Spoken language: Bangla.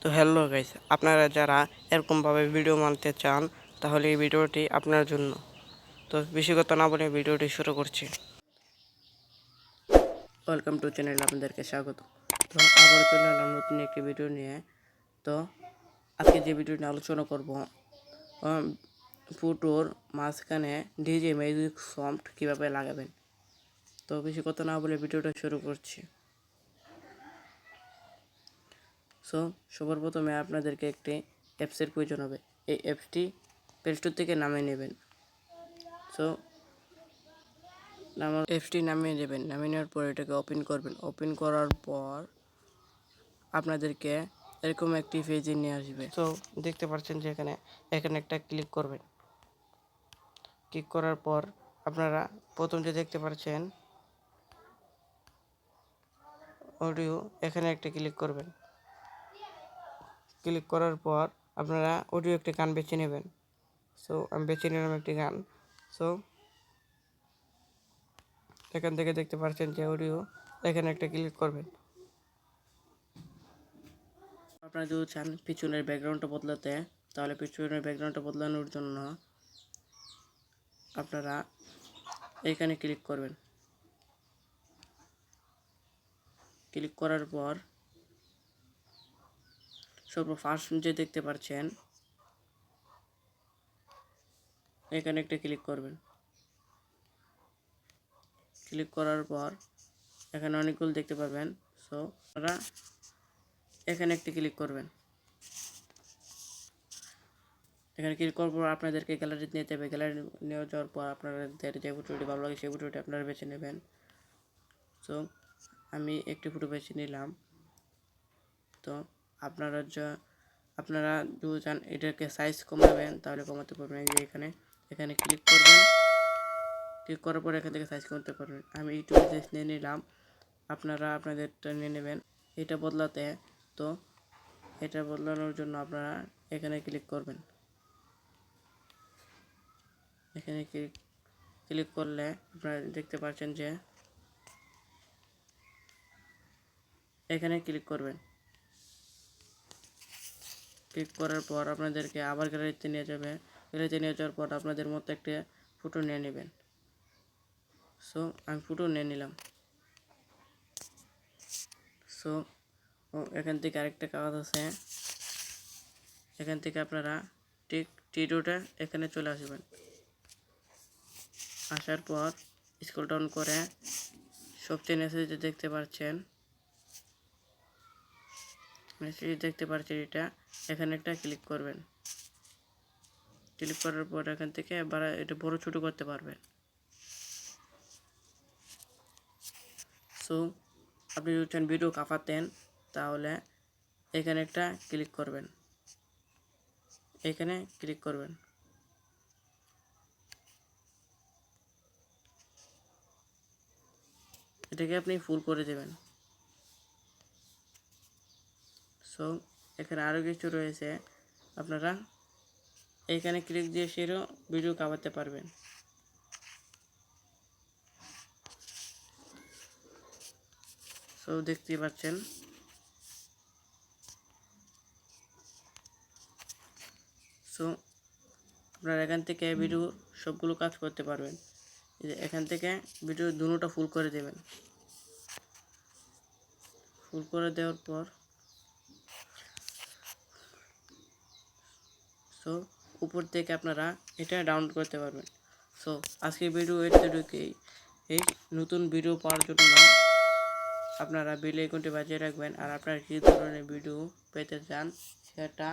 তো হ্যালো গাইস, আপনারা যারা এরকমভাবে ভিডিও বানাতে চান তাহলে এই ভিডিওটি আপনার জন্য। তো বেশি কথা না বলে ভিডিওটি শুরু করছি। ওয়েলকাম টু চ্যানেল, আপনাদেরকে স্বাগত। তো আবার চলে এলাম নতুন একটি ভিডিও নিয়ে। তো আজকে যে ভিডিও নিয়ে আলোচনা করব, ফটোর মাঝখানে ডিজে মিউজিক সাউন্ড কীভাবে লাগাবেন। তো বেশি কথা না বলে ভিডিওটা শুরু করছি। সো সবার প্রথমে আপনাদেরকে একটি অ্যাপসের প্রয়োজন হবে। এই অ্যাপসটি প্লে স্টোর থেকে নামিয়ে নেবেন। সো অ্যাপসটি নামিয়ে নেবেন। নামিয়ে নেওয়ার পর এটাকে ওপেন করবেন। ওপেন করার পর আপনাদেরকে এরকম একটি পেজে নিয়ে আসবে। সো দেখতে পাচ্ছেন যে এখানে একটা ক্লিক করবেন। ক্লিক করার পর আপনারা প্রথম যে দেখতে পাচ্ছেন অডিও, এখানে একটা ক্লিক করবেন। ক্লিক করার পর আপনারা অডিও একটি গান বেছে নেবেন। সো আমি বেছে নিলাম একটি গান। সো এখান থেকে দেখতে পাচ্ছেন যে অডিও, এখানে একটা ক্লিক করবেন। আপনারা যদি চান পিছনের ব্যাকগ্রাউন্ডটা বদলাতে, তাহলে পিছনের ব্যাকগ্রাউন্ডটা বদলানোর জন্য আপনারা এখানে ক্লিক করবেন। ক্লিক করার পর ফার্স্ট যে দেখতে পাচ্ছেন এখানে একটা ক্লিক করবেন। ক্লিক করার পর এখানে অনেকগুলো দেখতে পাবেন। সো আপনারা এখানে একটি ক্লিক করবেন। এখানে ক্লিক করার পর আপনাদেরকে গ্যালারিতে নিতে হবে। গ্যালারি নিয়ে যাওয়ার পর আপনাদের যে ফটোটি ভালো লাগে সেই ফটোটি আপনারা বেছে নেবেন। সো আমি একটি ফটো বেছে নিলাম। তো আপনারা যদি চান এটাকে সাইজ কমাবেন তাহলে কমাতে পারবেন। এই যে এখানে ক্লিক করবেন। ক্লিক করার পর এখান থেকে সাইজ করতে পারবেন। আমি ইউটিউবে সাইজ নিয়ে নিলাম, আপনারা আপনাদেরটা নিয়ে নেবেন। এটা বদলাতে, তো এটা বদলানোর জন্য আপনারা এখানে ক্লিক করবেন। এখানে ক্লিক করলে আপনারা দেখতে পাচ্ছেন যে এখানে ক্লিক করবেন। ক্লিক করার পর আপনাদেরকে আবার গ্যালারিতে নিয়ে যাবে। গ্যালারিতে নিয়ে যাওয়ার পর আপনাদের মতো একটা ফটো নিয়ে নেবেন। সো আমি ফটো নিয়ে নিলাম। সো এখান থেকে আরেকটা কাজ আছে। এখান থেকে আপনারা টিটোটা এখানে চলে আসবেন। আসার পর স্ক্রল ডাউন করে সবচেয়ে নিচে যে দেখতে পাচ্ছেন এটা, এখানে একটা ক্লিক করবেন। ক্লিক করার পর এখান থেকে আবার এটা বড় ছোট করতে পারবেন। সো আপনি যদি চান ভিডিও কাঁপাতেন তাহলে এখানে একটা ক্লিক করবেন। এখানে ক্লিক করবেন। এটাকে আপনি ফুল করে দেবেন। সো এখানে আরও কিছু রয়েছে, আপনারা এইখানে ক্লিক দিয়ে সেরও ভিডিও কাঁপাতে পারবেন। সো দেখতেই পাচ্ছেন। সো আপনারা এখান থেকে ভিডিও সবগুলো কাজ করতে পারবেন। এখান থেকে ভিডিও দুটোটা ফুল করে দেবেন। ফুল করে দেওয়ার পর সো উপর থেকে আপনারা এটা ডাউনলোড করতে পারবেন। সো আজকের ভিডিও এতটুকুই। এই নতুন ভিডিও পাওয়ার জন্য আপনারা বেল আইকনটি বাজিয়ে রাখবেন। আর আপনারা কী ধরনের ভিডিও পেতে চান সেটা